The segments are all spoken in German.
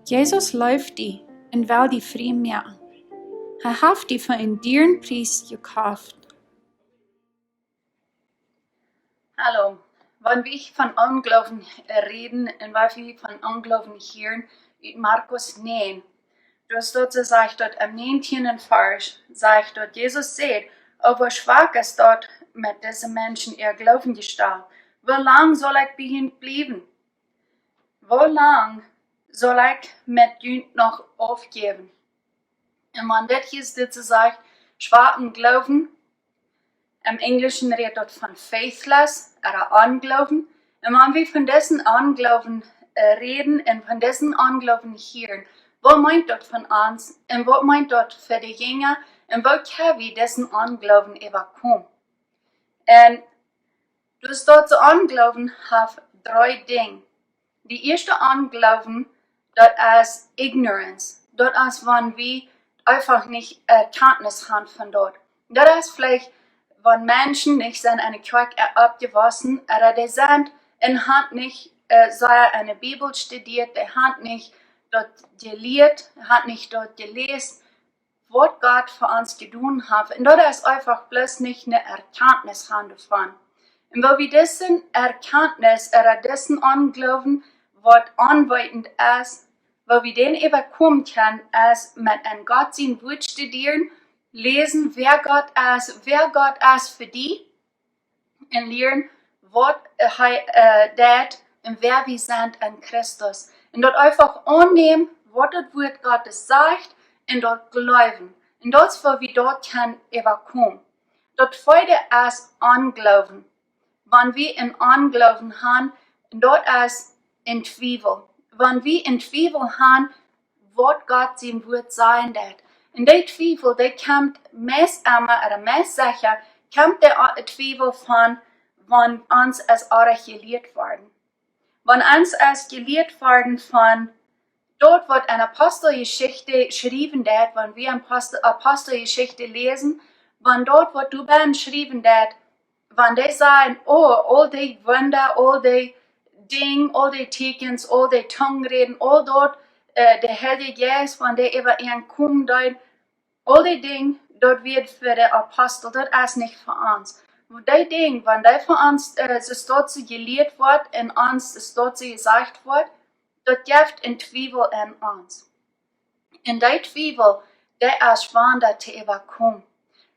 Jesus läuft die en wil die vrij maken. Hij heeft die voor een dieren prijs gekauft. Hallo, wenn wir von Unglauben reden und wenn wir von Unglauben hören, in Markus 9, dus dort sagt dort am 19. Vers, sagt dort, Jesus sagt, aber schwach ist dort mit diesen Menschen ihr Glauben gestorben. Wie lang soll ich bei ihnen bleiben? Wie lang soll ich mit ihnen noch aufgeben? Und wenn das jetzt dazu sagt, schwachen Glauben, im Englischen redet dort von faithless oder Unglauben. Und wenn wir von dessen Unglauben reden und von dessen Unglauben hören, was meint dort von uns und was meint dort für die Jünger und wo können wir dessen Unglauben überkommen? Und das dort zu Unglauben hat 3 Dinge. Die erste Unglauben, dort ist Ignorance. Dort ist, wenn wir einfach nicht Kenntnis haben von dort. Dort ist vielleicht, wenn Menschen nicht sind eine Kirche abgewaschen, oder die sind in Hand nicht, sei eine Bibel studiert, die haben nicht dort gelehrt, hat nicht dort gelesen, was Gott für uns getan hat. Und dort ist einfach bloß nicht eine Erkenntnis davon. Und weil wir dessen Erkenntnis oder dessen Unglauben, was anweitend ist, weil wir den überkommen können, ist mit einem Gott sein Wort studieren, lesen, wer Gott ist für die, und lernen, was er und wer wir sind in Christus. Und dort einfach annehmen, was das Wort Gottes sagt, und dort glauben. Und das, wo wir dort können überkommen. Dort Freude ist Unglauben. Wenn wir in Unglauben haben, dort ist in Zweifel. Wenn wir in Zweifel haben, was Gott sein Wort sein wird. Und der Zweifel, der kommt meist einmal, oder meist sicher, kommt der Zweifel von, wenn uns als Arach gelehrt worden. Wenn uns als gelehrt worden von, dort wird eine Apostelgeschichte geschrieben wird, wenn wir eine Apostelgeschichte lesen, wenn dort wird drüber geschrieben wird, wenn die sagen, oh, all die Wunder, all die Dinge, all die Tekens, all die Tongreden, all dort, der Heilige Geist, wenn der über ihn kommt, all die Dinge, dort wird für die Apostel, das ist nicht für uns. Die Dinge, wenn die für uns das dort so gelehrt wird, in uns das dort so gesagt wird, das gibt ein Zweifel in uns. Und die Zweifel, der ist schwer zu überkommen.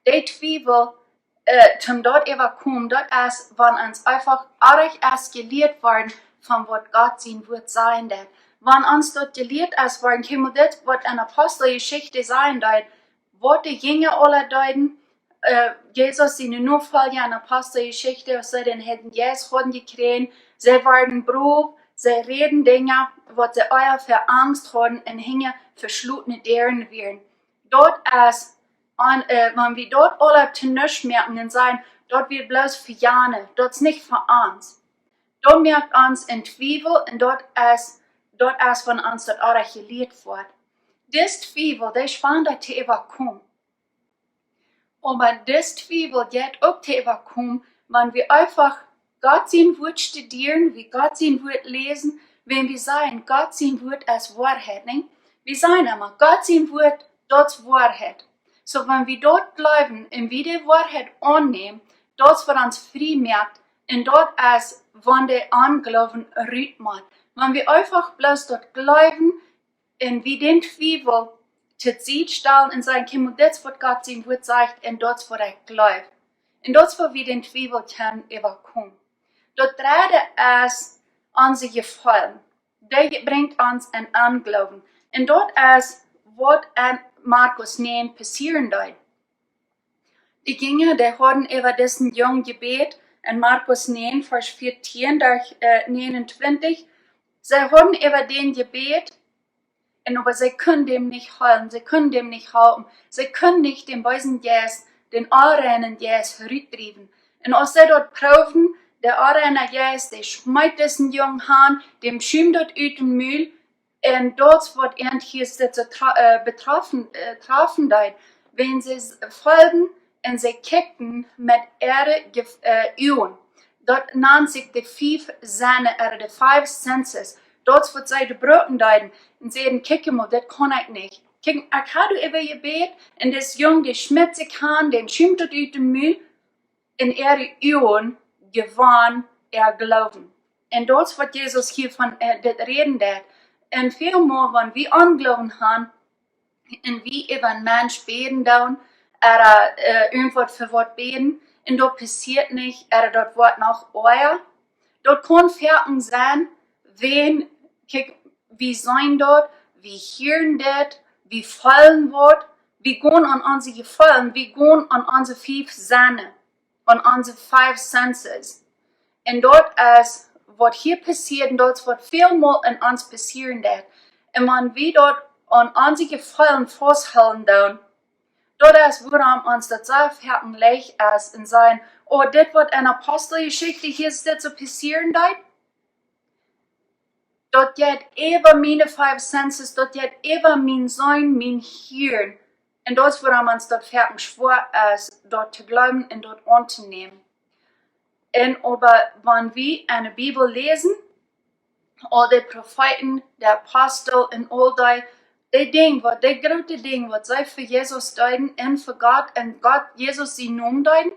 Die Zweifel, zum dort überkommen, das ist, wenn uns einfach arg erst gelehrt worden, von was Gott sein Wort sein wird. Wenn uns dort gelehrt ist worden, können wir das, was eine Apostelgeschichte sein wird, was die Jünger alle deuten, Jesus seine Nachfolger in Apostelgeschichte, was sie den Heiligen Geist haben gekriegt, sie werden Brot, sie reden Dinge, was sie euer für Angst haben und hängen verschlossene Dären werden. Dort ist, wenn wir dort alle zu nichts merken und sagen, dort wird bloß für Jane, dort ist nicht für uns. Dort merkt uns in Zweifel und dort ist von uns dort auch gelehrt wird. Das Zweifel, das ist spannend zu überkommen. Aber das Zweifel geht auch zu überkommen, wenn wir einfach Gott sein Wort studieren, wie Gott sein Wort lesen, wenn wir sagen, Gott sein Wort ist Wahrheit. Nicht? Wir sagen immer, Gott sein Wort, das ist Wahrheit. So, wenn wir dort bleiben und wir die Wahrheit annehmen, das für uns frei macht, und dort ist, wenn der Unglauben rührt macht. Wenn wir einfach bloß dort glauben, und wir den Zweifel zu Ziel stellen und sagen, okay, das, was Gott sein Wort sagt, und das, was glaubt. Und das, wo wir den Zweifel können überkommen. Dort dritte ist unser Gefallen. Der bringt uns ein Unglauben. Und dort ist, was in Markus 9 passieren soll. Die Jünger, die haben über diesen jungen Gebet in Markus 9, Vers 14 durch 29, sie haben über den Gebet, aber sie können dem nicht halten, sie können dem nicht halten, sie können nicht den bösen Geist, den anrennen Geist herübertreiben. Und als sie dort prüfen, der anrennen Geist, der schmeißt diesen jungen Hahn, dem schiebt dort aus dem Müll, und dort wird irgendwie betroffen, wenn sie folgen und sie kicken mit ihre Üben. Dort nennt sich die 5 Sinne, oder die 5 Senses. dort wird sie die Brücken deuten und sagen, kick mal, das kann ich nicht. Kijk, ik had u even gebed en des jong die schmidt zich aan, den schimmt uit de Müll en uwen gewann glauben. En dat is wat Jesus hier van dit reden deed. En veel meer, wanneer we aangeloven haben, en wie über een mens beten doen, irgendwas für wat beten, en dat passiert nicht, dat wordt nog euer. Dat kan verken zijn, wen, kijk, wie zijn dat, wie hören dat, wie fallen wird, wie gehen an unsere Gefallen, wie gehen an unsere 5 Sinne, an unsere 5 senses. Und dort ist, was hier passiert, und dort wird viel mehr in uns passieren. Und wenn wir dort an unsere Gefallen festhalten, dort ist, woran uns das so leicht ist, und sagen, oh, das wird eine Apostelgeschichte, hier ist das so passieren, dat geht über meine 5 senses, dat geht über mein Sein, mein Hirn. Und das ist, woran man es dort fertig schwor ist, dort zu glauben und dort anzunehmen. Und aber, wenn wir eine Bibel lesen, all die Propheten, die Apostel und all die Dinge, die große Dinge, was sie für Jesus deuten und für Gott und Gott, Jesus sie nun deuten,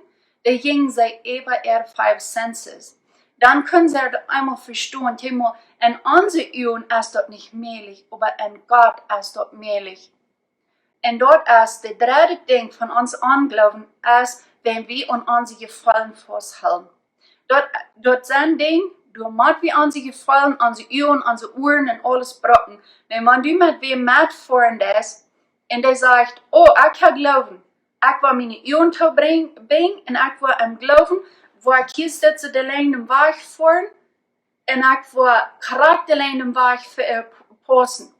die gingen sie über ihre 5 senses. Dann können sie einmal verstehen, Thema, in unseren Augen ist das nicht möglich, aber in Gott ist das möglich. Und dort ist der dritte Ding von uns Anglauben, ist, wenn wir an unsere Gefallen festhalten. Dort sind Dinge, du musst wie unsere Gefallen, unsere Augen, unsere Ohren und alles brauchen. Wenn man du mit wem mitfahren ist, und der sagt, oh, ich kann glauben, ich will meine Augen zu bringen, und ich will im Glauben, wo ich hier sitze, der Länge im Weg fahren, und ich will Charakterlijn im Weg passen.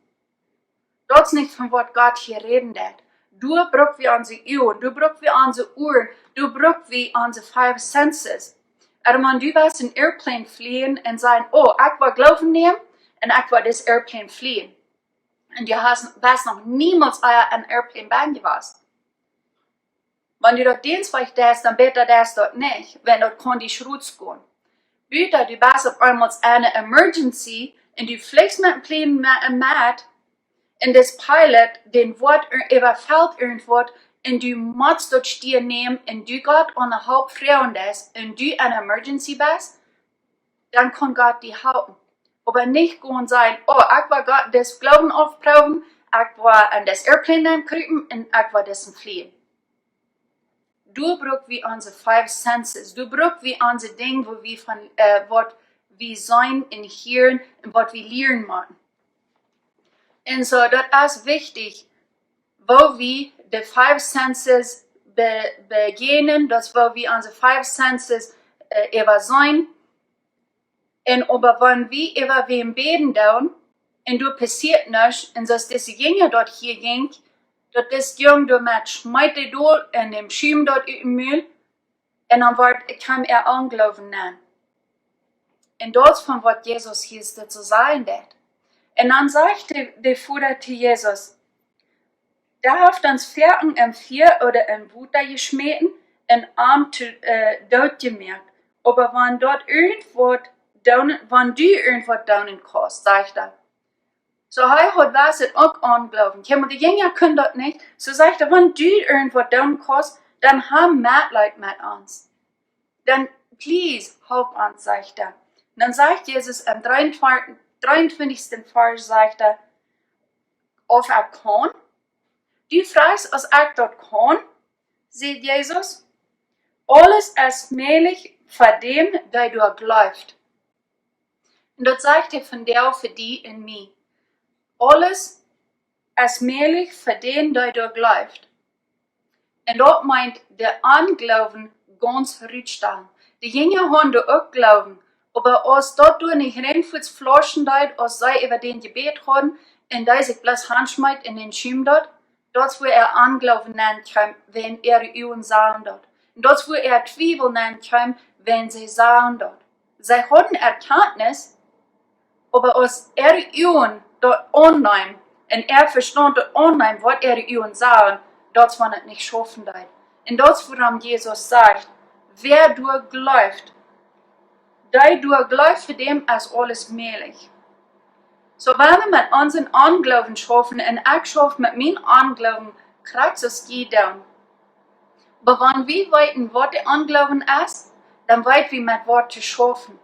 Dat is nicht von was Gott hier reden hat. Du brauchst wie unsere Augen, du brauchst wie unsere Ohren, du brauchst wie unsere 5 senses. Aber wenn du willst in Airplane fliegen und sagen, oh, ich will Glauben nehmen und ich will das Airplane fliegen. Und du hast noch niemals ein Airplane Band gewesen. Wenn du dort dienstreich das, dann bitte das dort nicht, wenn dort kann die Schrutz gehen. Bitte, du bist auf einmal eine Emergency und du fliegst mit dem Plane mit und das Pilot den Wort überfällt irgendwo und du musst dort stehen nehmen und du Gott an der Hauptfrau ist und du eine Emergency bist, dann kann Gott die halten. Aber nicht gehen sein, oh, ich will Gott das Glauben aufbrauchen, ich will an das Airplane kriegen und ich will das fliehen. Du brauchst wie unsere 5 senses. Du brauchst wie unsere Dinge, wo wir von, was wir sein und hören und was wir lernen machen. Und so, das ist wichtig, wo wir die 5 senses beginnen, das wo wir unsere 5 senses über sein. Und aber wenn wir über wem beten tun, und du passiert nichts, und so ist das Jünger dort hier ging, dat is jong door met smijten door en dem schiem dort uit de Müll en dan kan aangeloven nemen. En dat is van wat Jesus hier zu sagen hat. En dan zegt de Vater zu Jesus, da heeft ons verken im Vier oder im Butter geschmeten en arm dood gemerkt. Aber wenn dort irgendwas wenn du irgendwas daunen kannst, sagt er. So hij hat was het ook aangeloven. Ja, maar de Jünger können dat nicht. So sagt er, wenn du irgendwas tun kannst, dann haben Mitleid mit uns. Dann, please, help uns, sagt er. Und dann sagt Jesus am 23. Vers, sagt er, ob ich kann. Du fragst, als ich dort kann, sagt Jesus, alles ist möglich für dem, der du glaubst. Und das sagt er von dir, für die in mir. Alles ist möglich für den, der du glaubst. Und das meint der Anglauben ganz rückstellen. Die Jünger haben da auch Glauben, aber als dort du nicht reinfuß flaschen dort, als sie über den Gebet haben, und da sich bloß Handschmeit in den Schirm dort, das wo Anglauben nennen kann, wenn Augen sahen dort. Und das wo Zweifel nennen kann, wenn sie sahen dort. Sie hatten Erkenntnis, aber als Augen dort annehmen, und verstand dort annehmen, was Augen sagen, das war nicht schaffen dort. Und das, woran Jesus sagt, wer du glaubt, der du glaubt, für dem ist alles möglich. So wenn wir mit unseren Anglauben schaffen und ich schaffe mit meinem Anglauben, kriegt es jeder. Aber wenn wir wissen, was der Anglauben ist, dann weit wir mit Worte schaffen.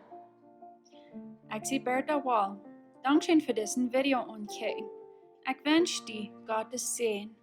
Ich bin Bertha Wall. Dankeschön für diesen Video anklicken. Ich wünsche dir Gottes Segen.